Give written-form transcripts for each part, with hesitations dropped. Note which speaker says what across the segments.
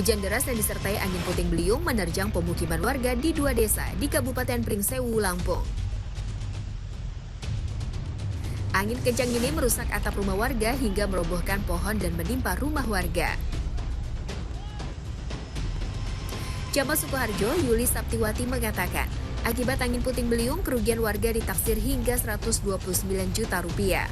Speaker 1: Hujan deras yang disertai angin puting beliung menerjang pemukiman warga di dua desa di Kabupaten Pringsewu, Lampung. Angin kencang ini merusak atap rumah warga hingga merobohkan pohon dan menimpa rumah warga. Camat Sukoharjo, Yuli Saptiwati mengatakan, akibat angin puting beliung, kerugian warga ditaksir hingga 129 juta rupiah.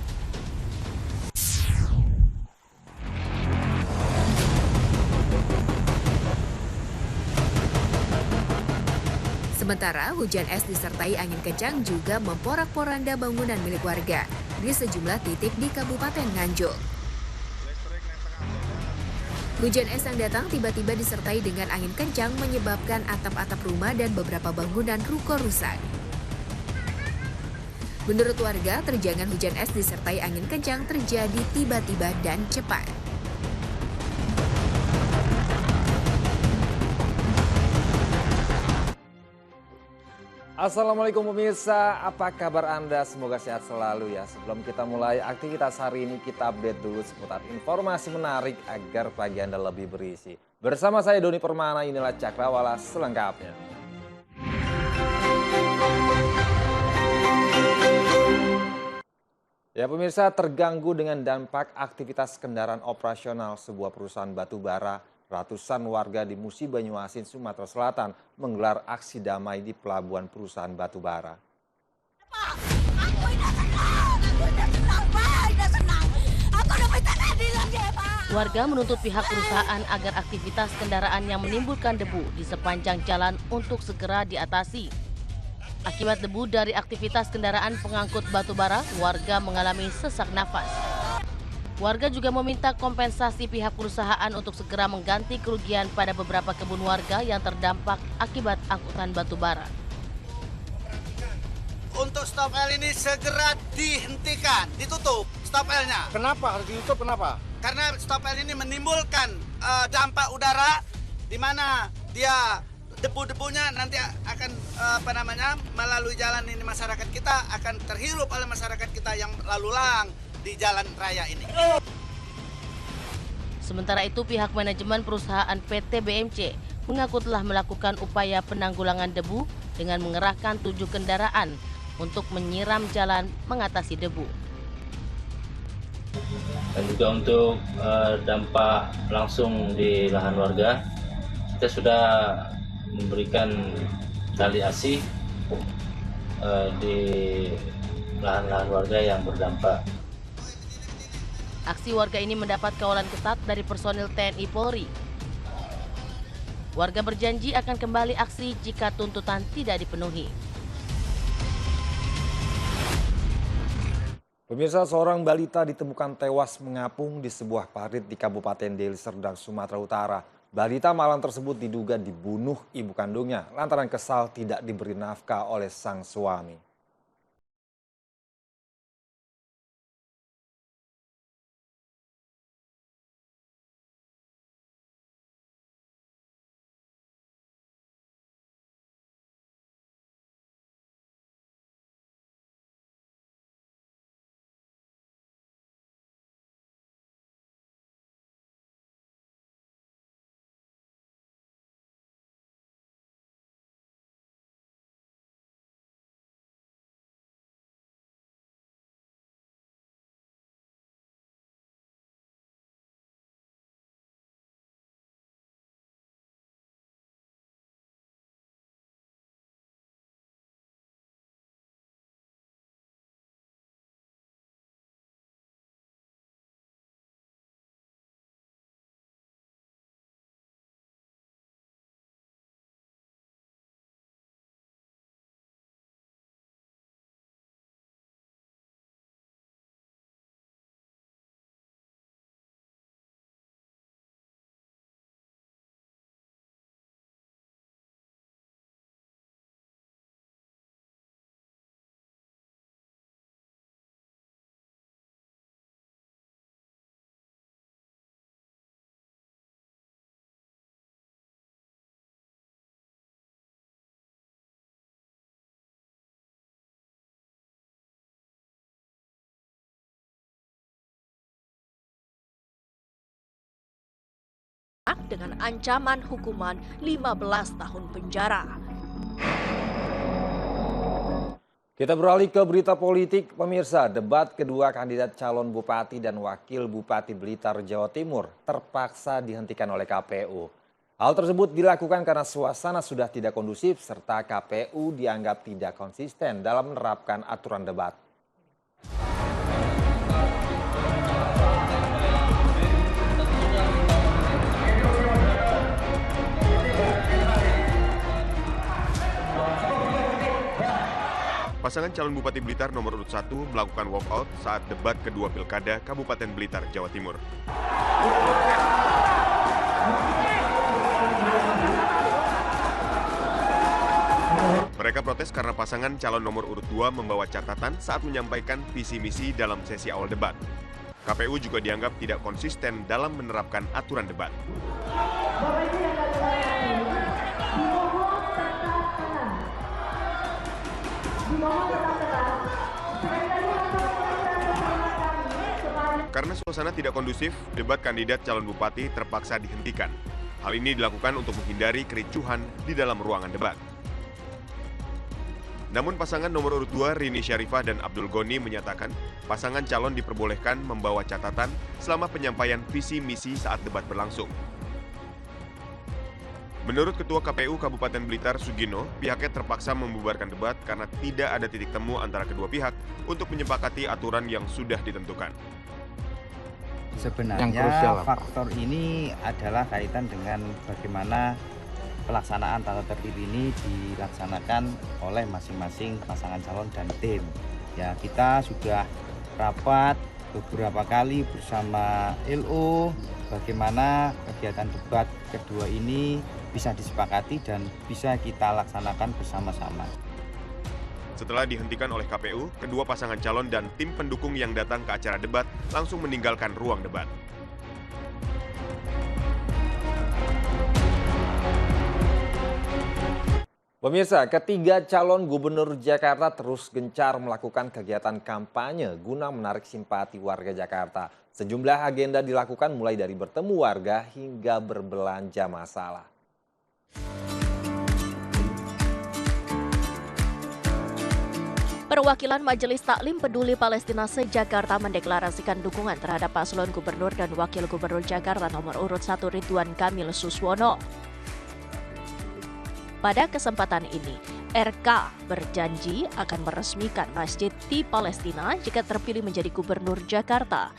Speaker 1: Sementara hujan es disertai angin kencang juga memporak-poranda bangunan milik warga di sejumlah titik di Kabupaten Nganjuk. Hujan es yang datang tiba-tiba disertai dengan angin kencang menyebabkan atap-atap rumah dan beberapa bangunan ruko rusak. Menurut warga, terjangan hujan es disertai angin kencang terjadi tiba-tiba dan cepat.
Speaker 2: Assalamualaikum pemirsa, apa kabar Anda? Semoga sehat selalu ya. Sebelum kita mulai aktivitas hari ini, kita update dulu seputar informasi menarik agar pagi Anda lebih berisi. Bersama saya Doni Permana, inilah Cakrawala selengkapnya. Ya pemirsa, terganggu dengan dampak aktivitas kendaraan operasional sebuah perusahaan batubara, ratusan warga di Musi Banyuasin, Sumatera Selatan menggelar aksi damai di pelabuhan perusahaan batubara.
Speaker 3: Warga menuntut pihak perusahaan agar aktivitas kendaraan yang menimbulkan debu di sepanjang jalan untuk segera diatasi. Akibat debu dari aktivitas kendaraan pengangkut batubara, warga mengalami sesak nafas. Warga juga meminta kompensasi pihak perusahaan untuk segera mengganti kerugian pada beberapa kebun warga yang terdampak akibat angkutan batubara.
Speaker 4: Untuk stop L ini segera dihentikan, ditutup stop L-nya.
Speaker 5: Kenapa harus ditutup? Kenapa?
Speaker 4: Karena stop L ini menimbulkan dampak udara di mana dia debu-debunya nanti akan melalui jalan ini, masyarakat kita akan terhirup oleh masyarakat kita yang lalu lalang di jalan raya ini.
Speaker 3: Sementara itu, pihak manajemen perusahaan PT BMC mengaku telah melakukan upaya penanggulangan debu dengan mengerahkan 7 kendaraan untuk menyiram jalan mengatasi debu.
Speaker 6: Dan juga untuk dampak langsung di lahan warga, kita sudah memberikan tali asih di lahan-lahan warga yang berdampak.
Speaker 3: Aksi warga ini mendapat kawalan ketat dari personil TNI Polri. Warga berjanji akan kembali aksi jika tuntutan tidak dipenuhi.
Speaker 2: Pemirsa, seorang balita ditemukan tewas mengapung di sebuah parit di Kabupaten Deli Serdang, Sumatera Utara. Balita malang tersebut diduga dibunuh ibu kandungnya lantaran kesal tidak diberi nafkah oleh sang suami.
Speaker 5: dengan ancaman hukuman 15 tahun penjara.
Speaker 2: Kita beralih ke berita politik, pemirsa. Debat kedua kandidat calon bupati dan wakil bupati Blitar, Jawa Timur terpaksa dihentikan oleh KPU. Hal tersebut dilakukan karena suasana sudah tidak kondusif serta KPU dianggap tidak konsisten dalam menerapkan aturan debat.
Speaker 7: Pasangan calon Bupati Blitar nomor urut 1 melakukan walkout saat debat kedua Pilkada Kabupaten Blitar, Jawa Timur. Mereka protes karena pasangan calon nomor urut 2 membawa catatan saat menyampaikan visi misi dalam sesi awal debat. KPU juga dianggap tidak konsisten dalam menerapkan aturan debat. Karena suasana tidak kondusif, debat kandidat calon bupati terpaksa dihentikan. Hal ini dilakukan untuk menghindari kericuhan di dalam ruangan debat. Namun pasangan nomor urut 2 Rini Syarifah dan Abdul Goni menyatakan pasangan calon diperbolehkan membawa catatan selama penyampaian visi misi saat debat berlangsung. Menurut Ketua KPU Kabupaten Blitar Sugino, pihaknya terpaksa membubarkan debat karena tidak ada titik temu antara kedua pihak untuk menyepakati aturan yang sudah ditentukan.
Speaker 8: Sebenarnya faktor ini adalah kaitan dengan bagaimana pelaksanaan tata tertib ini dilaksanakan oleh masing-masing pasangan calon dan tim. Ya, kita sudah rapat beberapa kali bersama LO bagaimana kegiatan debat kedua ini bisa disepakati dan bisa kita laksanakan bersama-sama.
Speaker 7: Setelah dihentikan oleh KPU, kedua pasangan calon dan tim pendukung yang datang ke acara debat langsung meninggalkan ruang debat.
Speaker 2: Pemirsa, ketiga calon gubernur Jakarta terus gencar melakukan kegiatan kampanye guna menarik simpati warga Jakarta. Sejumlah agenda dilakukan mulai dari bertemu warga hingga berbelanja masalah.
Speaker 5: Perwakilan Majelis Taklim Peduli Palestina se-Jakarta mendeklarasikan dukungan terhadap paslon gubernur dan wakil gubernur Jakarta nomor urut 1 Ridwan Kamil Suswono. Pada kesempatan ini, RK berjanji akan meresmikan masjid di Palestina jika terpilih menjadi gubernur Jakarta.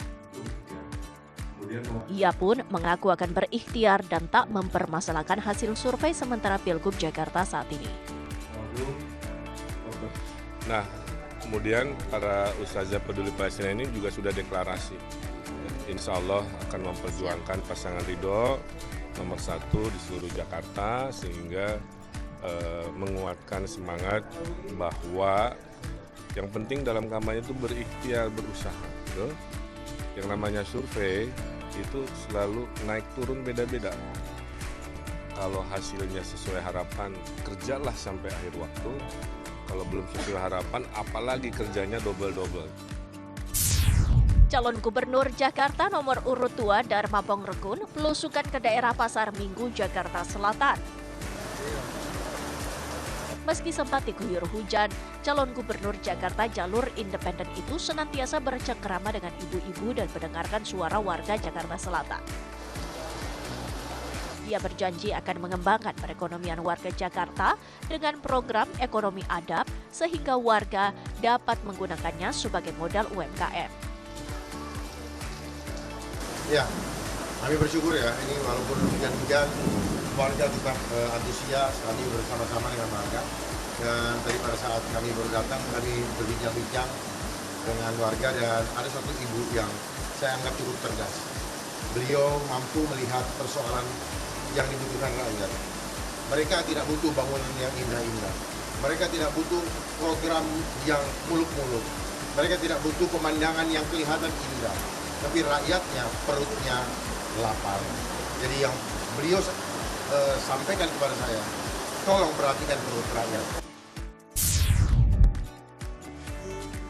Speaker 5: Ia pun mengaku akan berikhtiar dan tak mempermasalahkan hasil survei sementara Pilgub Jakarta saat ini.
Speaker 9: Nah, kemudian para ustazah peduli Palestina ini juga sudah deklarasi. Insya Allah akan memperjuangkan pasangan Ridho nomor 1 di seluruh Jakarta sehingga menguatkan semangat bahwa yang penting dalam kampanye itu berikhtiar, berusaha. Gitu. Yang namanya survei itu selalu naik turun beda-beda. Kalau hasilnya sesuai harapan, kerjalah sampai akhir waktu. Kalau belum sesuai harapan, apalagi kerjanya double-double.
Speaker 5: Calon Gubernur Jakarta nomor urut 2 Dharma Pongrekun belusukan ke daerah Pasar Minggu, Jakarta Selatan. Meski sempat diguyur hujan, calon gubernur Jakarta jalur independen itu senantiasa bercengkerama dengan ibu-ibu dan mendengarkan suara warga Jakarta Selatan. Ia berjanji akan mengembangkan perekonomian warga Jakarta dengan program ekonomi adab sehingga warga dapat menggunakannya sebagai modal UMKM.
Speaker 10: Ya, kami bersyukur ya, ini walaupun hujan-hujan, warga tetap antusias, kami bersama-sama dengan warga. Dan tadi pada saat kami baru datang, kami berbincang-bincang dengan warga dan ada satu ibu yang saya anggap cukup cerdas. Beliau mampu melihat persoalan yang dibutuhkan rakyat. Mereka tidak butuh bangunan yang indah-indah. Mereka tidak butuh program yang muluk-muluk. Mereka tidak butuh pemandangan yang kelihatan indah. Tapi rakyatnya, perutnya lapar. Jadi yang beliau sampaikan kepada saya, tolong perhatikan perut rakyat.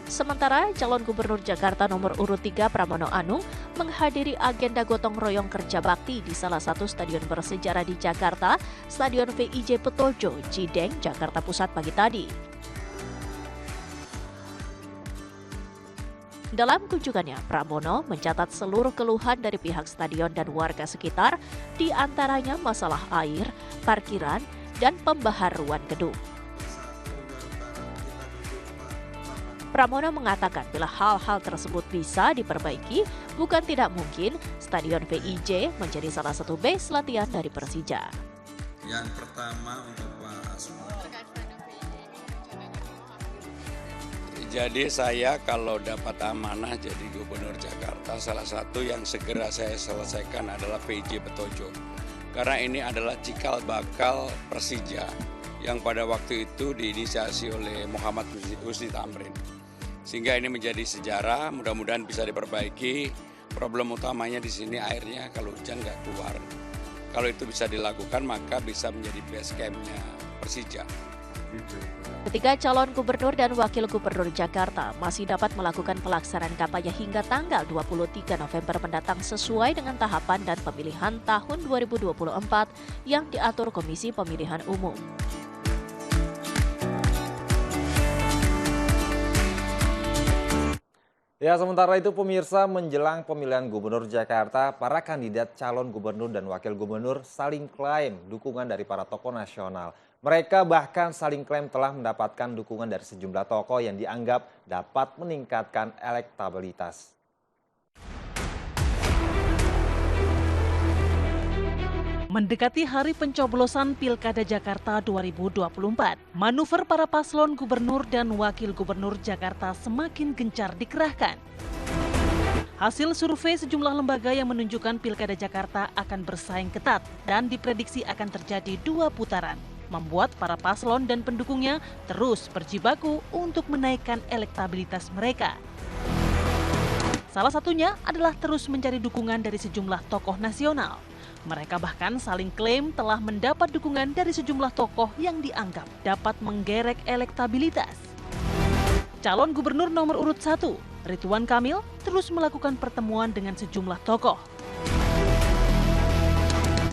Speaker 5: Sementara calon gubernur Jakarta nomor urut 3 Pramono Anung menghadiri agenda gotong royong kerja bakti di salah satu stadion bersejarah di Jakarta, Stadion VIJ Petojo, Cideng, Jakarta Pusat pagi tadi. Dalam kunjungannya, Pramono mencatat seluruh keluhan dari pihak stadion dan warga sekitar, di antaranya masalah air, parkiran, dan pembaharuan gedung. Pramono mengatakan bila hal-hal tersebut bisa diperbaiki, bukan tidak mungkin Stadion VIJ menjadi salah satu base latihan dari Persija.
Speaker 11: Yang pertama untuk Pak Asma. Jadi saya kalau dapat amanah jadi Gubernur Jakarta, salah satu yang segera saya selesaikan adalah VIJ Petojo. Karena ini adalah cikal bakal Persija yang pada waktu itu diinisiasi oleh Muhammad Husni Tamrin. Sehingga ini menjadi sejarah, mudah-mudahan bisa diperbaiki. Problem utamanya di sini airnya kalau hujan nggak keluar. Kalau itu bisa dilakukan maka bisa menjadi base camp-nya Persija.
Speaker 5: Ketika calon gubernur dan wakil gubernur Jakarta masih dapat melakukan pelaksanaan kampanye hingga tanggal 23 November mendatang sesuai dengan tahapan dan pemilihan tahun 2024 yang diatur Komisi Pemilihan Umum.
Speaker 2: Ya, sementara itu pemirsa, menjelang pemilihan gubernur Jakarta, para kandidat calon gubernur dan wakil gubernur saling klaim dukungan dari para tokoh nasional. Mereka bahkan saling klaim telah mendapatkan dukungan dari sejumlah tokoh yang dianggap dapat meningkatkan elektabilitas.
Speaker 12: Mendekati hari pencoblosan Pilkada Jakarta 2024, manuver para paslon gubernur dan wakil gubernur Jakarta semakin gencar dikerahkan. Hasil survei sejumlah lembaga yang menunjukkan Pilkada Jakarta akan bersaing ketat dan diprediksi akan terjadi 2 putaran, membuat para paslon dan pendukungnya terus berjibaku untuk menaikkan elektabilitas mereka. Salah satunya adalah terus mencari dukungan dari sejumlah tokoh nasional. Mereka bahkan saling klaim telah mendapat dukungan dari sejumlah tokoh yang dianggap dapat menggerek elektabilitas. Calon gubernur nomor urut 1, Ridwan Kamil, terus melakukan pertemuan dengan sejumlah tokoh.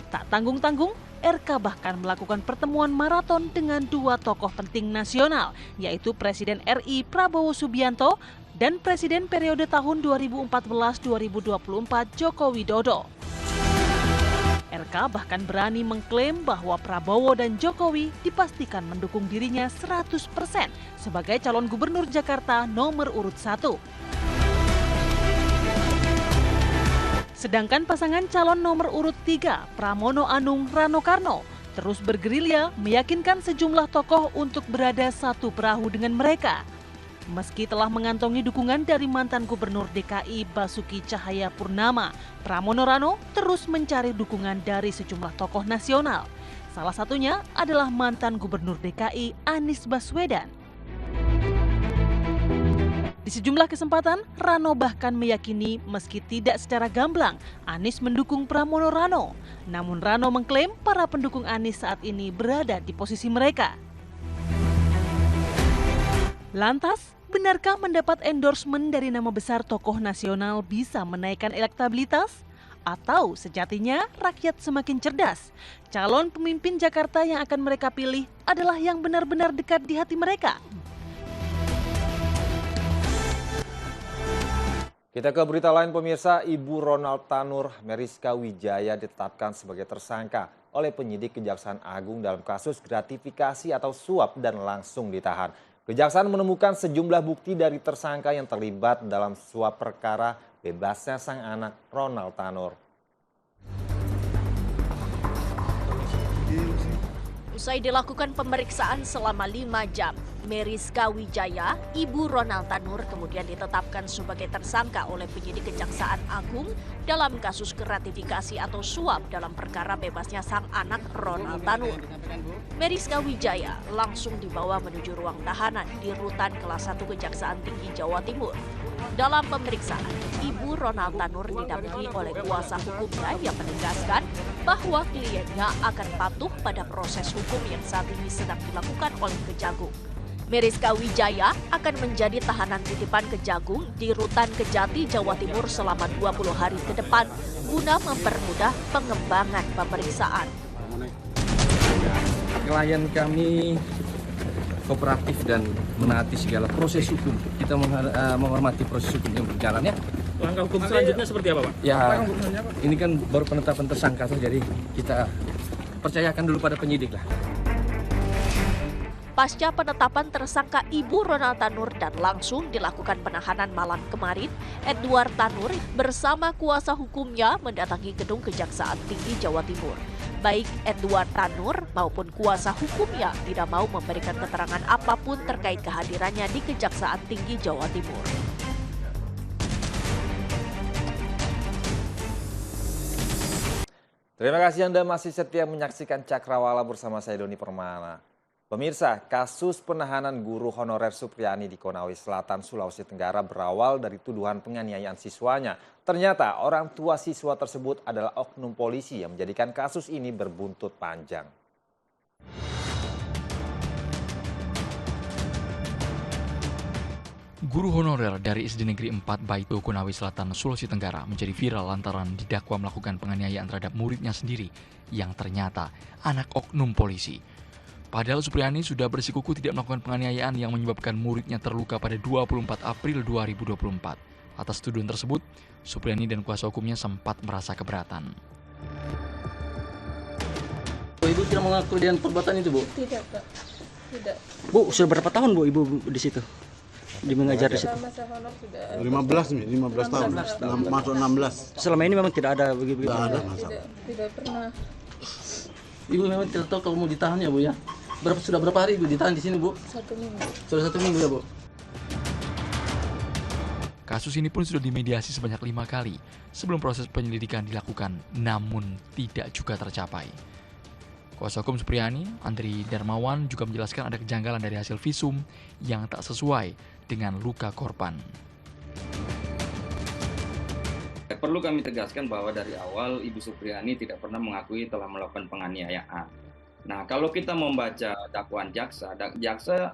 Speaker 12: Tak tanggung-tanggung, RK bahkan melakukan pertemuan maraton dengan 2 tokoh penting nasional, yaitu Presiden RI Prabowo Subianto dan Presiden periode tahun 2014-2024 Joko Widodo. RK bahkan berani mengklaim bahwa Prabowo dan Jokowi dipastikan mendukung dirinya 100% sebagai calon gubernur Jakarta nomor urut 1. Sedangkan pasangan calon nomor urut 3, Pramono Anung Rano Karno, terus bergerilya meyakinkan sejumlah tokoh untuk berada satu perahu dengan mereka. Meski telah mengantongi dukungan dari mantan gubernur DKI Basuki Cahayapurnama, Pramono Rano terus mencari dukungan dari sejumlah tokoh nasional. Salah satunya adalah mantan gubernur DKI Anies Baswedan. Di sejumlah kesempatan, Rano bahkan meyakini meski tidak secara gamblang, Anies mendukung Pramono Rano. Namun Rano mengklaim para pendukung Anies saat ini berada di posisi mereka. Lantas, benarkah mendapat endorsement dari nama besar tokoh nasional bisa menaikkan elektabilitas? Atau sejatinya rakyat semakin cerdas? Calon pemimpin Jakarta yang akan mereka pilih adalah yang benar-benar dekat di hati mereka.
Speaker 2: Kita ke berita lain pemirsa, Ibu Ronald Tanur Meriska Wijaya ditetapkan sebagai tersangka oleh penyidik Kejaksaan Agung dalam kasus gratifikasi atau suap dan langsung ditahan. Kejaksaan menemukan sejumlah bukti dari tersangka yang terlibat dalam suap perkara bebasnya sang anak Ronald Tanur.
Speaker 5: Usai dilakukan pemeriksaan selama 5 jam, Meriska Wijaya, Ibu Ronald Tanur kemudian ditetapkan sebagai tersangka oleh penyidik Kejaksaan Agung dalam kasus gratifikasi atau suap dalam perkara bebasnya sang anak Ronald Tanur. Meriska Wijaya langsung dibawa menuju ruang tahanan di Rutan Kelas 1 Kejaksaan Tinggi Jawa Timur. Dalam pemeriksaan, Ibu Ronald Tanur didampingi oleh kuasa hukumnya yang menegaskan bahwa kliennya akan patuh pada proses hukum yang saat ini sedang dilakukan oleh Kejagung. Meriska Wijaya akan menjadi tahanan titipan Kejagung di Rutan Kejati, Jawa Timur selama 20 hari ke depan guna mempermudah pengembangan pemeriksaan.
Speaker 13: Klien kami kooperatif dan menaati segala proses hukum. Kita menghormati proses hukum yang berjalan ya.
Speaker 14: Langkah hukum selanjutnya seperti apa, Pak?
Speaker 13: Ya, ini kan baru penetapan tersangka saja, jadi kita percayakan dulu pada penyidik lah.
Speaker 5: Pasca penetapan tersangka Ibu Ronald Tanur dan langsung dilakukan penahanan malam kemarin, Edward Tanur bersama kuasa hukumnya mendatangi gedung Kejaksaan Tinggi Jawa Timur. Baik Edward Tanur maupun kuasa hukumnya tidak mau memberikan keterangan apapun terkait kehadirannya di Kejaksaan Tinggi Jawa Timur.
Speaker 2: Terima kasih Anda masih setia menyaksikan Cakrawala bersama saya Doni Permana. Pemirsa, kasus penahanan guru honorer Supriyani di Konawe Selatan, Sulawesi Tenggara berawal dari tuduhan penganiayaan siswanya. Ternyata orang tua siswa tersebut adalah oknum polisi yang menjadikan kasus ini berbuntut panjang.
Speaker 15: Guru honorer dari SD Negeri 4 Baitu, Konawe Selatan, Sulawesi Tenggara menjadi viral lantaran didakwa melakukan penganiayaan terhadap muridnya sendiri yang ternyata anak oknum polisi. Padahal Supriyani sudah bersikukuh tidak melakukan penganiayaan yang menyebabkan muridnya terluka pada 24 April 2024. Atas tuduhan tersebut, Supriyani dan kuasa hukumnya sempat merasa keberatan.
Speaker 13: Ibu tidak mengaku dengan perbuatan itu, Bu?
Speaker 16: Tidak, Pak. Tidak.
Speaker 13: Bu, sudah berapa tahun Bu Ibu di situ? Di mengajar di situ?
Speaker 16: Masa honor sudah
Speaker 10: 15 tahun, masuk 16.
Speaker 13: Selama ini memang tidak ada begitu?
Speaker 10: Tidak ada masalah.
Speaker 16: Tidak pernah.
Speaker 13: Ibu memang tidak tahu kalau mau ditahan ya Bu ya? Sudah berapa hari Ibu ditahan di sini Bu?
Speaker 16: 1 minggu.
Speaker 13: Sudah 1 minggu ya Bu?
Speaker 15: Kasus ini pun sudah dimediasi sebanyak 5 kali sebelum proses penyelidikan dilakukan, namun tidak juga tercapai. Kuasa hukum Supriyani, Andri Darmawan, juga menjelaskan ada kejanggalan dari hasil visum yang tak sesuai dengan luka korban.
Speaker 17: Perlu kami tegaskan bahwa dari awal Ibu Supriyani tidak pernah mengakui telah melakukan penganiayaan. Nah, kalau kita membaca dakwaan jaksa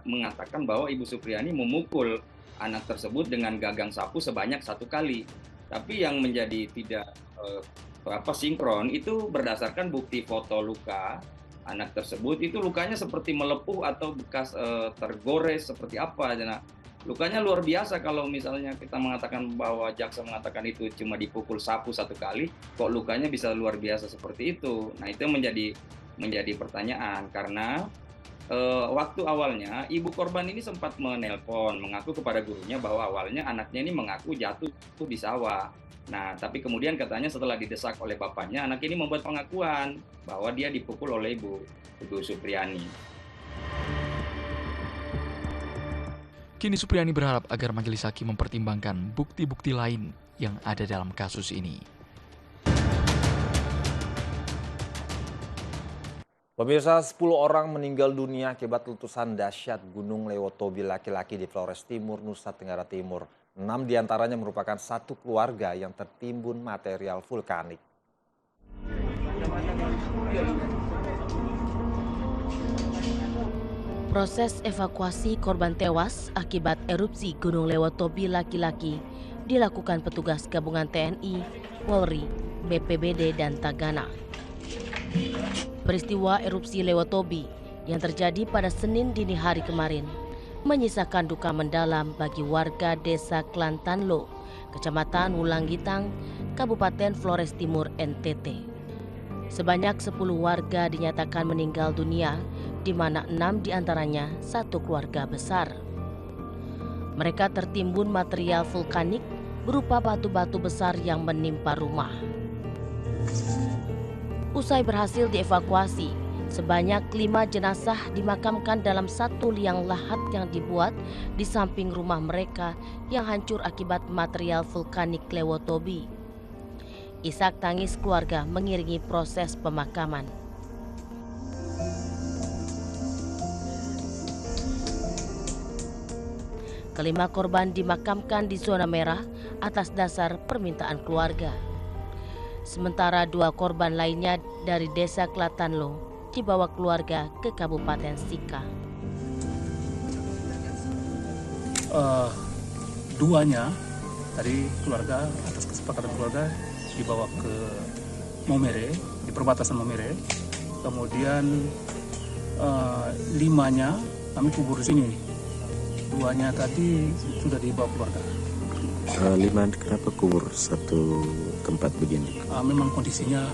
Speaker 17: mengatakan bahwa Ibu Supriyani memukul anak tersebut dengan gagang sapu sebanyak 1 kali. Tapi yang menjadi tidak sinkron itu berdasarkan bukti foto luka anak tersebut, itu lukanya seperti melepuh atau bekas tergores seperti apa. Nah, lukanya luar biasa. Kalau misalnya kita mengatakan bahwa jaksa mengatakan itu cuma dipukul sapu 1 kali, kok lukanya bisa luar biasa seperti itu. Nah, itu menjadi pertanyaan karena waktu awalnya ibu korban ini sempat menelpon mengaku kepada gurunya bahwa awalnya anaknya ini mengaku jatuh di sawah. Nah, tapi kemudian katanya setelah didesak oleh bapaknya, anak ini membuat pengakuan bahwa dia dipukul oleh Ibu Supriyani.
Speaker 15: Kini Supriyani berharap agar majelis hakim mempertimbangkan bukti-bukti lain yang ada dalam kasus ini.
Speaker 2: Pemirsa, 10 orang meninggal dunia akibat letusan dahsyat Gunung Lewotobi laki-laki di Flores Timur, Nusa Tenggara Timur. 6 diantaranya merupakan satu keluarga yang tertimbun material vulkanik.
Speaker 3: Proses evakuasi korban tewas akibat erupsi Gunung Lewotobi laki-laki dilakukan petugas gabungan TNI, Polri, BPBD, dan Tagana. Peristiwa erupsi Lewotobi yang terjadi pada Senin dini hari kemarin menyisakan duka mendalam bagi warga desa Klantanlo, Kecamatan Wulanggitang, Kabupaten Flores Timur, NTT. Sebanyak 10 warga dinyatakan meninggal dunia, di mana 6 diantaranya satu keluarga besar. Mereka tertimbun material vulkanik berupa batu-batu besar yang menimpa rumah. Usai berhasil dievakuasi, sebanyak 5 jenazah dimakamkan dalam satu liang lahat yang dibuat di samping rumah mereka yang hancur akibat material vulkanik Lewotobi. Isak tangis keluarga mengiringi proses pemakaman. Kelima korban dimakamkan di zona merah atas dasar permintaan keluarga. Sementara 2 korban lainnya dari desa Klatanlo dibawa keluarga ke Kabupaten Sika.
Speaker 18: duanya dari keluarga atas kesepakatan keluarga dibawa ke Maumere, di perbatasan Maumere. Kemudian 5-nya kami kubur di sini. 2-nya tadi sudah dibawa keluarga.
Speaker 19: 5 kenapa kubur satu tempat begini?
Speaker 18: Memang kondisinya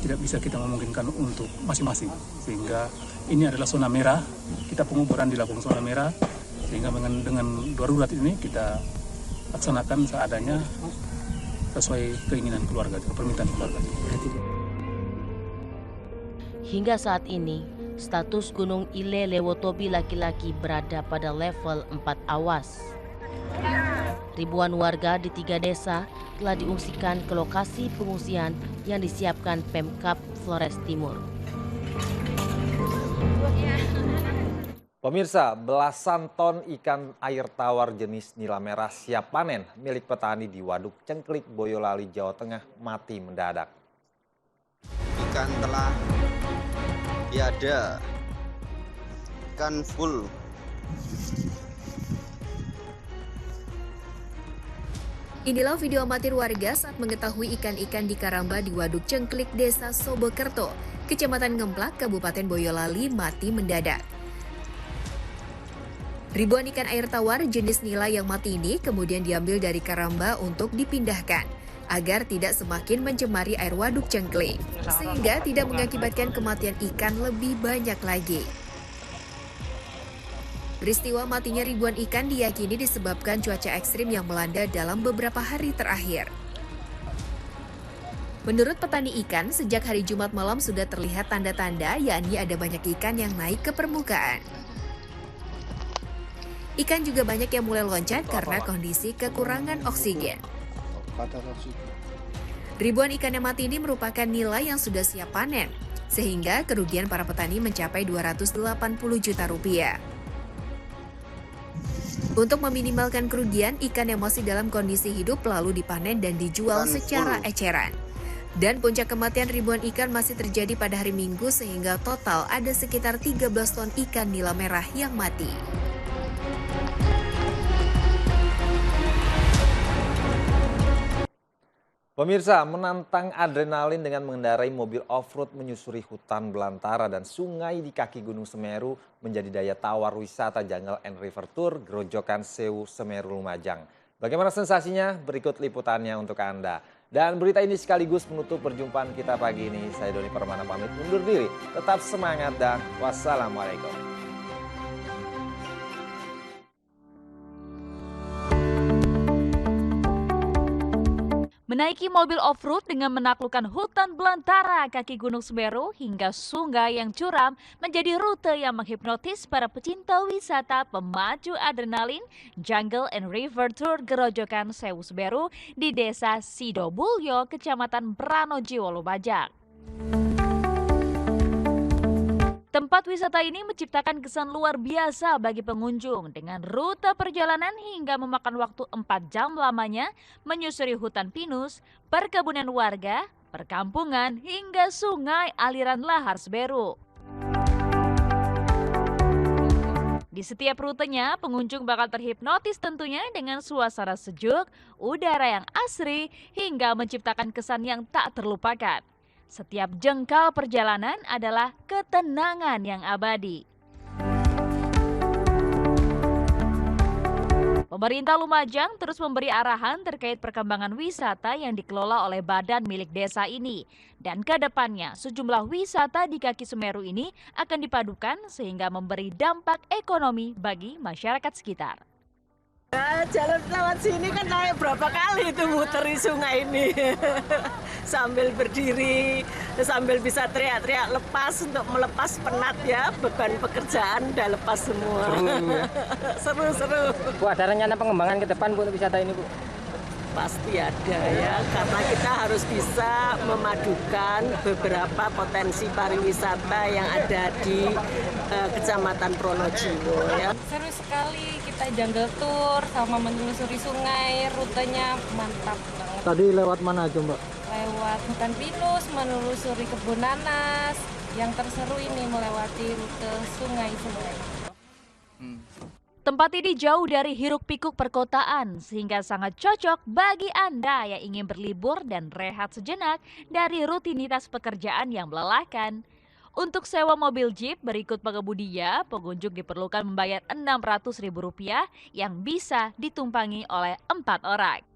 Speaker 18: tidak bisa kita memungkinkan untuk masing-masing, sehingga ini adalah zona merah. Kita penguburan dilakukan zona merah, sehingga dengan darurat ini kita laksanakan seadanya sesuai keinginan keluarga, permintaan keluarga.
Speaker 3: Hingga saat ini, status Gunung Ile Lewotobi laki-laki berada pada level 4 awas. Ribuan warga di 3 desa telah diungsikan ke lokasi pengungsian yang disiapkan Pemkab Flores Timur.
Speaker 2: Pemirsa, belasan ton ikan air tawar jenis nila merah siap panen milik petani di Waduk Cengklik, Boyolali, Jawa Tengah mati mendadak.
Speaker 20: Ikan telah tiada, ikan full.
Speaker 1: Inilah video amatir warga saat mengetahui ikan-ikan di karamba di Waduk Cengklik, Desa Sobokerto, Kecamatan Ngemplak, Kabupaten Boyolali mati mendadak. Ribuan ikan air tawar jenis nila yang mati ini kemudian diambil dari karamba untuk dipindahkan agar tidak semakin mencemari air Waduk Cengklik, sehingga tidak mengakibatkan kematian ikan lebih banyak lagi. Peristiwa matinya ribuan ikan diyakini disebabkan cuaca ekstrim yang melanda dalam beberapa hari terakhir. Menurut petani ikan, sejak hari Jumat malam sudah terlihat tanda-tanda, yakni ada banyak ikan yang naik ke permukaan. Ikan juga banyak yang mulai loncat karena kondisi kekurangan oksigen. Ribuan ikan yang mati ini merupakan nilai yang sudah siap panen, sehingga kerugian para petani mencapai 280 juta rupiah. Untuk meminimalkan kerugian, ikan yang masih dalam kondisi hidup lalu dipanen dan dijual secara eceran. Dan puncak kematian ribuan ikan masih terjadi pada hari Minggu, sehingga total ada sekitar 13 ton ikan nila merah yang mati.
Speaker 2: Pemirsa, menantang adrenalin dengan mengendarai mobil off-road menyusuri hutan belantara dan sungai di kaki Gunung Semeru menjadi daya tawar wisata Jungle and River Tour Grojogan Sewu Semeru Lumajang. Bagaimana sensasinya? Berikut liputannya untuk Anda. Dan berita ini sekaligus menutup perjumpaan kita pagi ini. Saya Doni Permana pamit undur diri. Tetap semangat dan wassalamualaikum.
Speaker 21: Menaiki mobil off-road dengan menaklukkan hutan belantara kaki Gunung Semeru hingga sungai yang curam menjadi rute yang menghipnotis para pecinta wisata pemacu adrenalin Jungle and River Tour Grojogan Sewu Semeru di Desa Sidobulyo, Kecamatan Pranojiwo, Lumajang. Tempat wisata ini menciptakan kesan luar biasa bagi pengunjung dengan rute perjalanan hingga memakan waktu 4 jam lamanya menyusuri hutan pinus, perkebunan warga, perkampungan hingga sungai aliran lahar Semeru. Di setiap rutenya, pengunjung bakal terhipnotis tentunya dengan suasana sejuk, udara yang asri hingga menciptakan kesan yang tak terlupakan. Setiap jengkal perjalanan adalah ketenangan yang abadi. Pemerintah Lumajang terus memberi arahan terkait perkembangan wisata yang dikelola oleh badan milik desa ini. Dan ke depannya, sejumlah wisata di kaki Semeru ini akan dipadukan sehingga memberi dampak ekonomi bagi masyarakat sekitar.
Speaker 22: Jalan lewat sini kan naik berapa kali itu muter di sungai ini. Sambil berdiri, sambil bisa teriak-teriak lepas untuk melepas penat ya, beban pekerjaan udah lepas semua. Seru-seru.
Speaker 23: Bu, ada rencana pengembangan ke depan Bu untuk wisata ini Bu?
Speaker 22: Pasti ada ya, karena kita harus bisa memadukan beberapa potensi pariwisata yang ada di Kecamatan Pronojiwo ya.
Speaker 24: Seru sekali, kita jungle tour sama menelusuri sungai, rutenya mantap banget.
Speaker 23: Tadi lewat mana aja Mbak?
Speaker 24: Lewat hutan pinus, menelusuri kebun nanas. Yang terseru ini melewati rute sungai-sungai.
Speaker 21: Tempat ini jauh dari hiruk-pikuk perkotaan sehingga sangat cocok bagi Anda yang ingin berlibur dan rehat sejenak dari rutinitas pekerjaan yang melelahkan. Untuk sewa mobil jeep berikut pengemudinya, pengunjung diperlukan membayar Rp600.000 yang bisa ditumpangi oleh 4 orang.